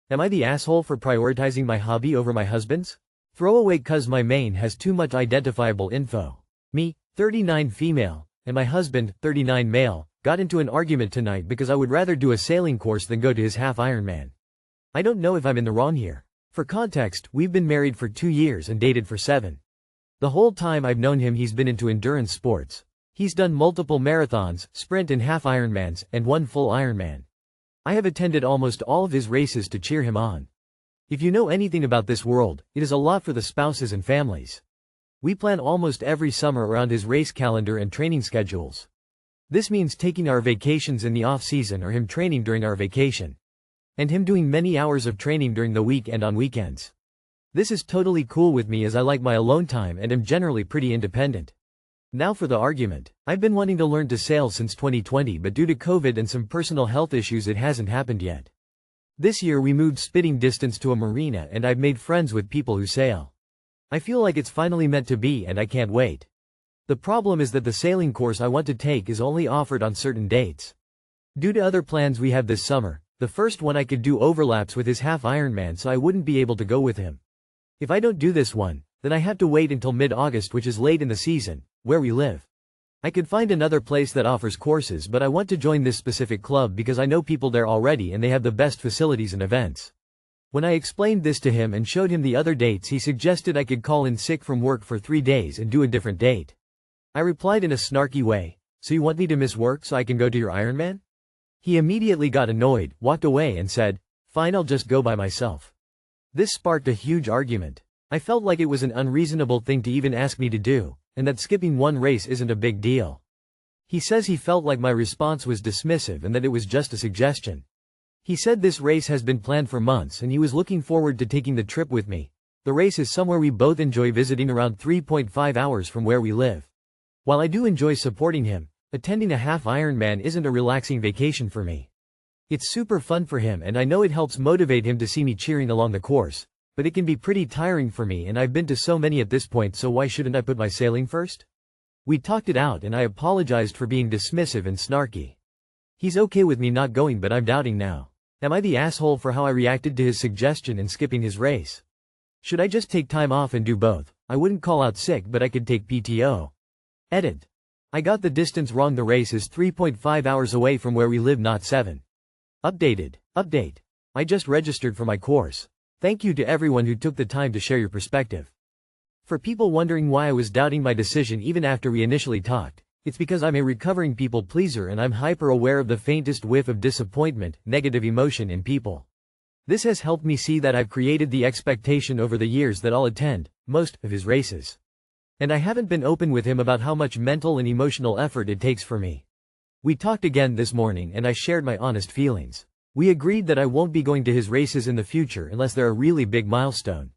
Am I the asshole for prioritizing my hobby over my husband's? Throwaway cuz my main has too much identifiable info. Me, 39 female, and my husband, 39 male, got into an argument tonight because I would rather do a sailing course than go to his half Ironman. I don't know if I'm in the wrong here. For context, we've been married for 2 years and dated for 7. The whole time I've known him he's been into endurance sports. He's done multiple marathons, sprint and half Ironmans, and 1 full Ironman. I have attended almost all of his races to cheer him on. If you know anything about this world, it is a lot for the spouses and families. We plan almost every summer around his race calendar and training schedules. This means taking our vacations in the off-season or him training during our vacation. And him doing many hours of training during the week and on weekends. This is totally cool with me as I like my alone time and am generally pretty independent. Now for the argument. I've been wanting to learn to sail since 2020 but due to COVID and some personal health issues it hasn't happened yet. This year we moved spitting distance to a marina and I've made friends with people who sail. I feel like it's finally meant to be and I can't wait. The problem is that the sailing course I want to take is only offered on certain dates. Due to other plans we have this summer, the first one I could do overlaps with his half Ironman so I wouldn't be able to go with him. If I don't do this one, then I have to wait until mid-August which is late in the season, where we live. I could find another place that offers courses but I want to join this specific club because I know people there already and they have the best facilities and events. When I explained this to him and showed him the other dates he suggested I could call in sick from work for 3 days and do a different date. I replied in a snarky way, "So you want me to miss work so I can go to your Ironman?" He immediately got annoyed, walked away and said, "Fine, I'll just go by myself." This sparked a huge argument. I felt like it was an unreasonable thing to even ask me to do, and that skipping one race isn't a big deal. He says he felt like my response was dismissive and that it was just a suggestion. He said this race has been planned for months and he was looking forward to taking the trip with me. The race is somewhere we both enjoy visiting around 3.5 hours from where we live. While I do enjoy supporting him, attending a half Ironman isn't a relaxing vacation for me. It's super fun for him and I know it helps motivate him to see me cheering along the course, but it can be pretty tiring for me and I've been to so many at this point so why shouldn't I put my sailing first? We talked it out and I apologized for being dismissive and snarky. He's okay with me not going but I'm doubting now. Am I the asshole for how I reacted to his suggestion and skipping his race? Should I just take time off and do both? I wouldn't call out sick but I could take PTO. Edit. I got the distance wrong. The race is 3.5 hours away from where we live, not 7. Updated. Update. I just registered for my course. Thank you to everyone who took the time to share your perspective. For people wondering why I was doubting my decision even after we initially talked, it's because I'm a recovering people pleaser and I'm hyper aware of the faintest whiff of disappointment, negative emotion in people. This has helped me see that I've created the expectation over the years that I'll attend most of his races. And I haven't been open with him about how much mental and emotional effort it takes for me. We talked again this morning and I shared my honest feelings. We agreed that I won't be going to his races in the future unless they're a really big milestone.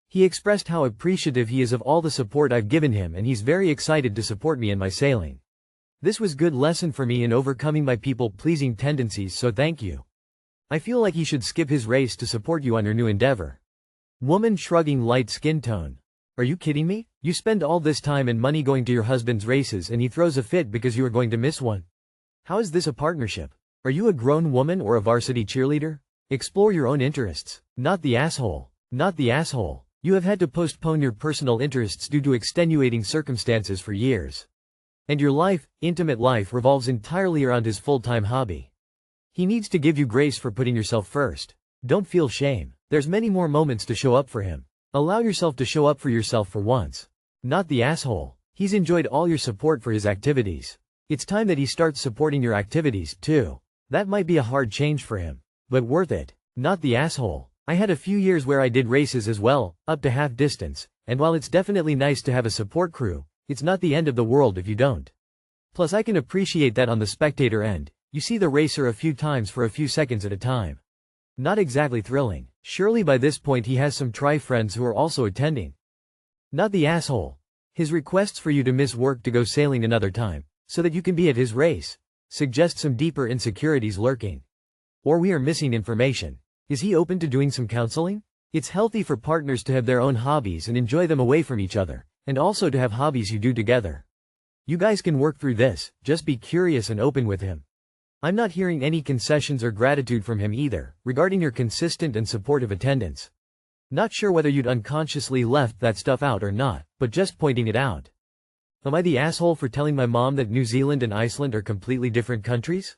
He expressed how appreciative he is of all the support I've given him and he's very excited to support me in my sailing. This was good lesson for me in overcoming my people-pleasing tendencies, so thank you. I feel like he should skip his race to support you on your new endeavor. Woman shrugging, light skin tone. Are you kidding me? You spend all this time and money going to your husband's races and he throws a fit because you are going to miss one. How is this a partnership? Are you a grown woman or a varsity cheerleader? Explore your own interests. Not the asshole. Not the asshole. You have had to postpone your personal interests due to extenuating circumstances for years. And your life, intimate life, revolves entirely around his full-time hobby. He needs to give you grace for putting yourself first. Don't feel shame. There's many more moments to show up for him. Allow yourself to show up for yourself for once. Not the asshole. He's enjoyed all your support for his activities. It's time that he starts supporting your activities, too. That might be a hard change for him. But worth it. Not the asshole. I had a few years where I did races as well, up to half distance, and while it's definitely nice to have a support crew, it's not the end of the world if you don't. Plus I can appreciate that on the spectator end, you see the racer a few times for a few seconds at a time. Not exactly thrilling. Surely by this point he has some tri-friends who are also attending. Not the asshole. His requests for you to miss work to go sailing another time, so that you can be at his race, suggest some deeper insecurities lurking. Or we are missing information. Is he open to doing some counseling? It's healthy for partners to have their own hobbies and enjoy them away from each other, and also to have hobbies you do together. You guys can work through this, just be curious and open with him. I'm not hearing any concessions or gratitude from him either, regarding your consistent and supportive attendance. Not sure whether you'd unconsciously left that stuff out or not, but just pointing it out. Am I the asshole for telling my mom that New Zealand and Iceland are completely different countries?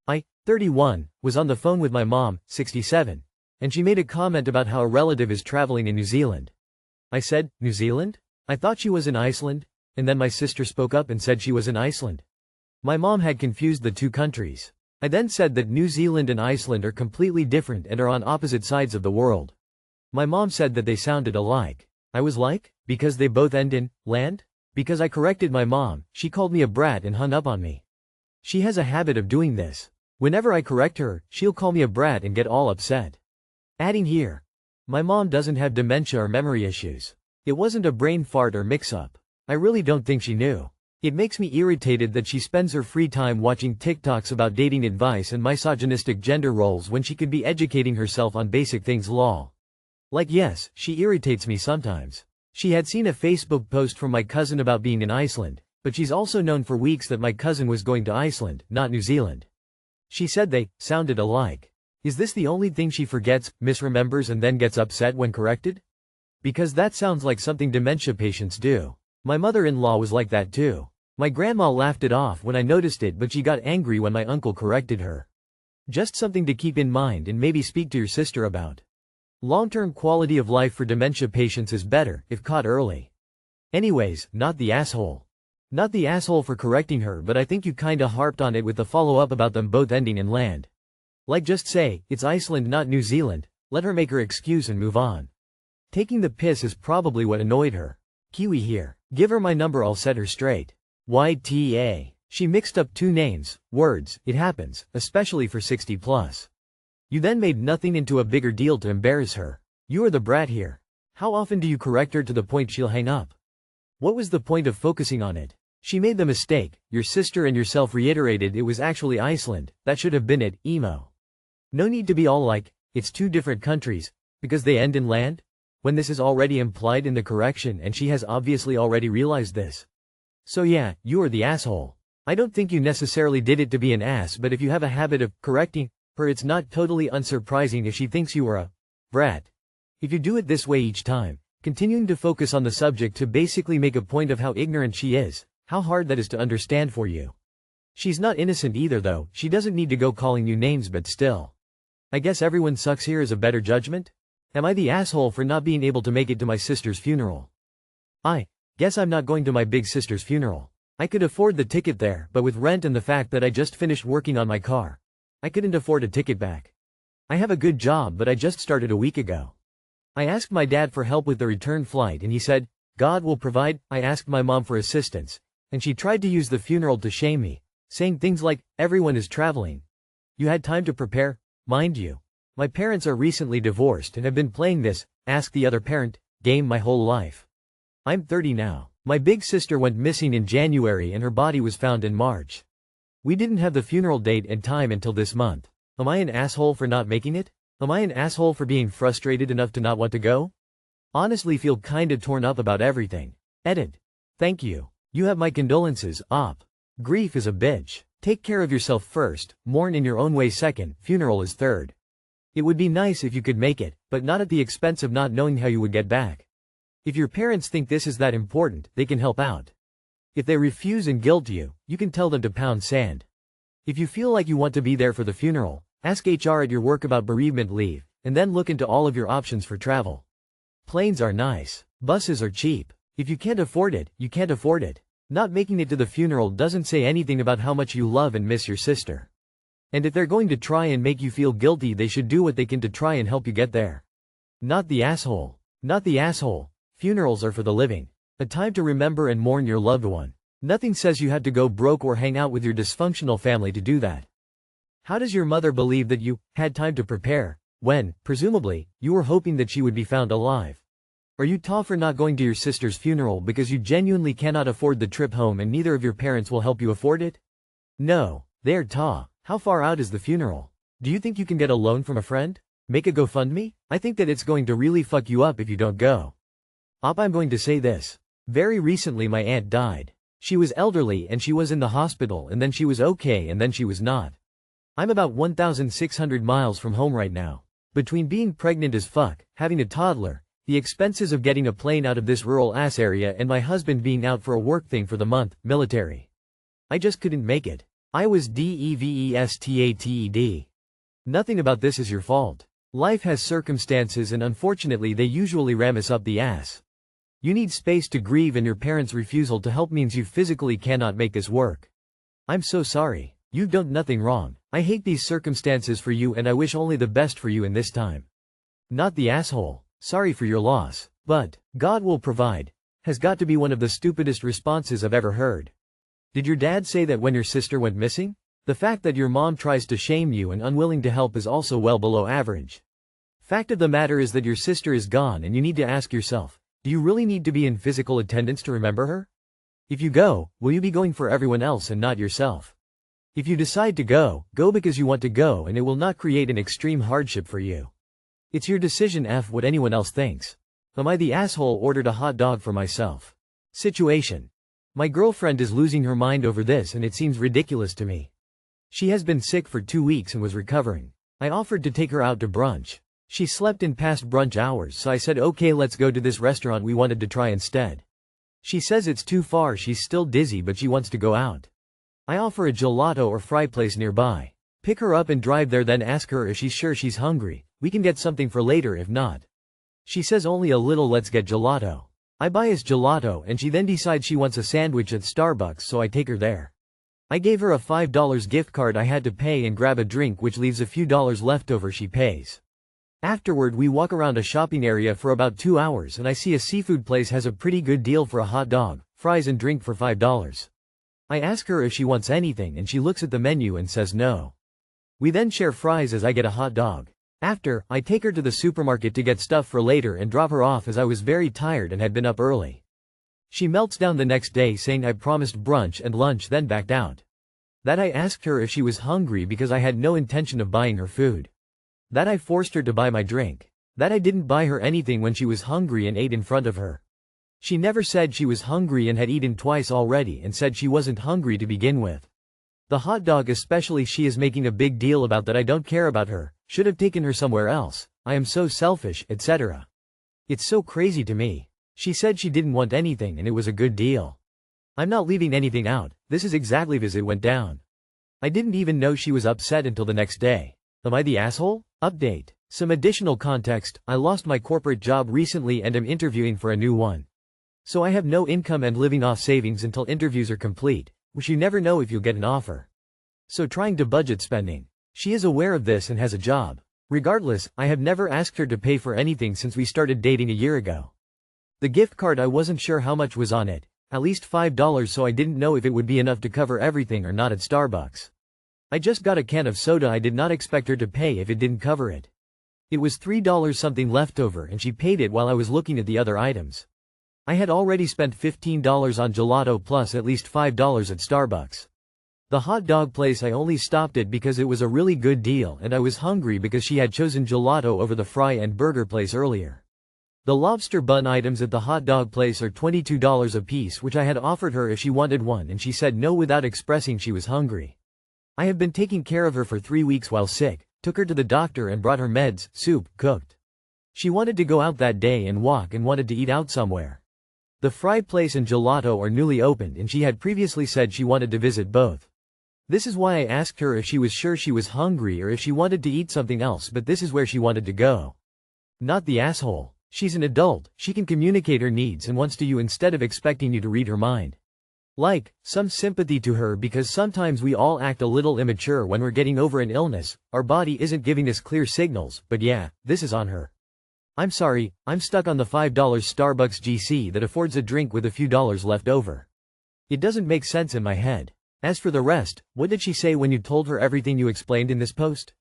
I, 31, was on the phone with my mom, 67, and she made a comment about how a relative is traveling in New Zealand. I said, New Zealand? I thought she was in Iceland, and then my sister spoke up and said she was in Iceland. My mom had confused the two countries. I then said that New Zealand and Iceland are completely different and are on opposite sides of the world. My mom said that they sounded alike. I was like, because they both end in land? Because I corrected my mom, she called me a brat and hung up on me. She has a habit of doing this. Whenever I correct her, she'll call me a brat and get all upset. Adding here, my mom doesn't have dementia or memory issues. It wasn't a brain fart or mix-up. I really don't think she knew. It makes me irritated that she spends her free time watching TikToks about dating advice and misogynistic gender roles when she could be educating herself on basic things lol. Like yes, she irritates me sometimes. She had seen a Facebook post from my cousin about being in Iceland, but she's also known for weeks that my cousin was going to Iceland, not New Zealand. She said they sounded alike. Is this the only thing she forgets, misremembers and then gets upset when corrected? Because that sounds like something dementia patients do. My mother-in-law was like that too. My grandma laughed it off when I noticed it, but she got angry when my uncle corrected her. Just something to keep in mind and maybe speak to your sister about. Long-term quality of life for dementia patients is better if caught early. Anyways, not the asshole. Not the asshole for correcting her, but I think you kinda harped on it with the follow-up about them both ending in land. Like just say, it's Iceland not New Zealand, let her make her excuse and move on. Taking the piss is probably what annoyed her. Kiwi here. Give her my number, I'll set her straight. YTA. She mixed up two names, words, it happens, especially for 60 plus. You then made nothing into a bigger deal to embarrass her. You are the brat here. How often do you correct her to the point she'll hang up? What was the point of focusing on it? She made the mistake, your sister and yourself reiterated it was actually Iceland, that should have been it, emo. No need to be all like, it's two different countries, because they end in land? When this is already implied in the correction and she has obviously already realized this. So yeah, you are the asshole. I don't think you necessarily did it to be an ass, but if you have a habit of correcting her, it's not totally unsurprising if she thinks you are a brat. If you do it this way each time, continuing to focus on the subject to basically make a point of how ignorant she is, how hard that is to understand for you. She's not innocent either though, she doesn't need to go calling you names, but still. I guess everyone sucks here is a better judgment? Am I the asshole for not being able to make it to my sister's funeral? I guess I'm not going to my big sister's funeral. I could afford the ticket there, but with rent and the fact that I just finished working on my car, I couldn't afford a ticket back. I have a good job, but I just started a week ago. I asked my dad for help with the return flight and he said, God will provide. I asked my mom for assistance, and she tried to use the funeral to shame me, saying things like, everyone is traveling. You had time to prepare, mind you. My parents are recently divorced and have been playing this, ask the other parent, game my whole life. I'm 30 now. My big sister went missing in January and her body was found in March. We didn't have the funeral date and time until this month. Am I an asshole for not making it? Am I an asshole for being frustrated enough to not want to go? Honestly feel kinda torn up about everything. Edit. Thank you. You have my condolences, op. Grief is a bitch. Take care of yourself first, mourn in your own way second, funeral is third. It would be nice if you could make it, but not at the expense of not knowing how you would get back. If your parents think this is that important, they can help out. If they refuse and guilt you, you can tell them to pound sand. If you feel like you want to be there for the funeral, ask HR at your work about bereavement leave, and then look into all of your options for travel. Planes are nice. Buses are cheap. If you can't afford it, you can't afford it. Not making it to the funeral doesn't say anything about how much you love and miss your sister. And if they're going to try and make you feel guilty, they should do what they can to try and help you get there. Not the asshole. Not the asshole. Funerals are for the living. A time to remember and mourn your loved one. Nothing says you had to go broke or hang out with your dysfunctional family to do that. How does your mother believe that you had time to prepare, when, presumably, you were hoping that she would be found alive? Are you tough for not going to your sister's funeral because you genuinely cannot afford the trip home and neither of your parents will help you afford it? No, they're tough. How far out is the funeral? Do you think you can get a loan from a friend? Make a GoFundMe? I think that it's going to really fuck you up if you don't go. I'm going to say this. Very recently my aunt died. She was elderly and she was in the hospital and then she was okay and then she was not. I'm about 1,600 miles from home right now. Between being pregnant as fuck, having a toddler, the expenses of getting a plane out of this rural ass area and my husband being out for a work thing for the month, military. I just couldn't make it. I was devastated. Nothing about this is your fault. Life has circumstances and unfortunately they usually ram us up the ass. You need space to grieve and your parents' refusal to help means you physically cannot make this work. I'm so sorry. You've done nothing wrong. I hate these circumstances for you and I wish only the best for you in this time. Not the asshole. Sorry for your loss. But, God will provide. Has got to be one of the stupidest responses I've ever heard. Did your dad say that when your sister went missing? The fact that your mom tries to shame you and unwilling to help is also well below average. Fact of the matter is that your sister is gone and you need to ask yourself, do you really need to be in physical attendance to remember her? If you go, will you be going for everyone else and not yourself? If you decide to go, go because you want to go and it will not create an extreme hardship for you. It's your decision. F what anyone else thinks. Am I the asshole ordered a hot dog for myself? Situation. My girlfriend is losing her mind over this and it seems ridiculous to me. She has been sick for 2 weeks and was recovering. I offered to take her out to brunch. She slept in past brunch hours so I said okay let's go to this restaurant we wanted to try instead. She says it's too far, she's still dizzy but she wants to go out. I offer a gelato or fry place nearby. Pick her up and drive there then ask her if she's sure she's hungry. We can get something for later if not. She says only a little, let's get gelato. I buy us gelato and she then decides she wants a sandwich at Starbucks so I take her there. I gave her a $5 gift card I had to pay and grab a drink which leaves a few dollars left over she pays. Afterward we walk around a shopping area for about 2 hours and I see a seafood place has a pretty good deal for a hot dog, fries and drink for $5. I ask her if she wants anything and she looks at the menu and says no. We then share fries as I get a hot dog. After, I take her to the supermarket to get stuff for later and drop her off as I was very tired and had been up early. She melts down the next day saying I promised brunch and lunch then backed out. That I asked her if she was hungry because I had no intention of buying her food. That I forced her to buy my drink. That I didn't buy her anything when she was hungry and ate in front of her. She never said she was hungry and had eaten twice already and said she wasn't hungry to begin with. The hot dog especially she is making a big deal about that I don't care about her, should have taken her somewhere else, I am so selfish, etc. It's so crazy to me. She said she didn't want anything and it was a good deal. I'm not leaving anything out, this is exactly as it went down. I didn't even know she was upset until the next day. Am I the asshole? Update. Some additional context, I lost my corporate job recently and am interviewing for a new one. So I have no income and living off savings until interviews are complete, which you never know if you'll get an offer. So trying to budget spending. She is aware of this and has a job. Regardless, I have never asked her to pay for anything since we started dating a year ago. The gift card I wasn't sure how much was on it, at least $5 so I didn't know if it would be enough to cover everything or not at Starbucks. I just got a can of soda I did not expect her to pay if it didn't cover it. It was $3 something left over and she paid it while I was looking at the other items. I had already spent $15 on gelato plus at least $5 at Starbucks. The hot dog place I only stopped at because it was a really good deal and I was hungry because she had chosen gelato over the fry and burger place earlier. The lobster bun items at the hot dog place are $22 a piece which I had offered her if she wanted one and she said no without expressing she was hungry. I have been taking care of her for 3 weeks while sick, took her to the doctor and brought her meds, soup, cooked. She wanted to go out that day and walk and wanted to eat out somewhere. The fry place and gelato are newly opened and she had previously said she wanted to visit both. This is why I asked her if she was sure she was hungry or if she wanted to eat something else, but this is where she wanted to go. Not the asshole. She's an adult, she can communicate her needs and wants to you instead of expecting you to read her mind. Like, some sympathy to her because sometimes we all act a little immature when we're getting over an illness, our body isn't giving us clear signals, but yeah, this is on her. I'm sorry, I'm stuck on the $5 Starbucks GC that affords a drink with a few dollars left over. It doesn't make sense in my head. As for the rest, what did she say when you told her everything you explained in this post?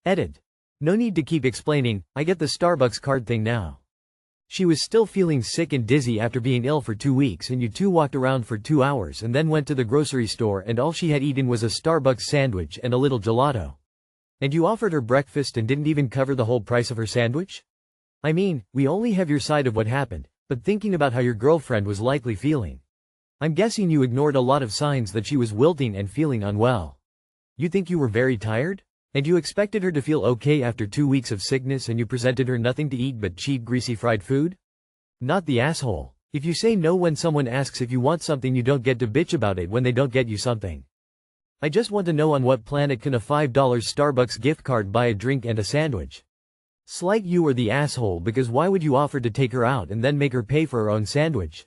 Edit. No need to keep explaining, I get the Starbucks card thing now. She was still feeling sick and dizzy after being ill for 2 weeks and you two walked around for 2 hours and then went to the grocery store and all she had eaten was a Starbucks sandwich and a little gelato. And you offered her breakfast and didn't even cover the whole price of her sandwich? I mean, we only have your side of what happened, but thinking about how your girlfriend was likely feeling. I'm guessing you ignored a lot of signs that she was wilting and feeling unwell. You think you were very tired? And you expected her to feel okay after 2 weeks of sickness and you presented her nothing to eat but cheap greasy fried food? Not the asshole. If you say no when someone asks if you want something, you don't get to bitch about it when they don't get you something. I just want to know, on what planet can a $5 Starbucks gift card buy a drink and a sandwich? Slight, you are the asshole, because why would you offer to take her out and then make her pay for her own sandwich?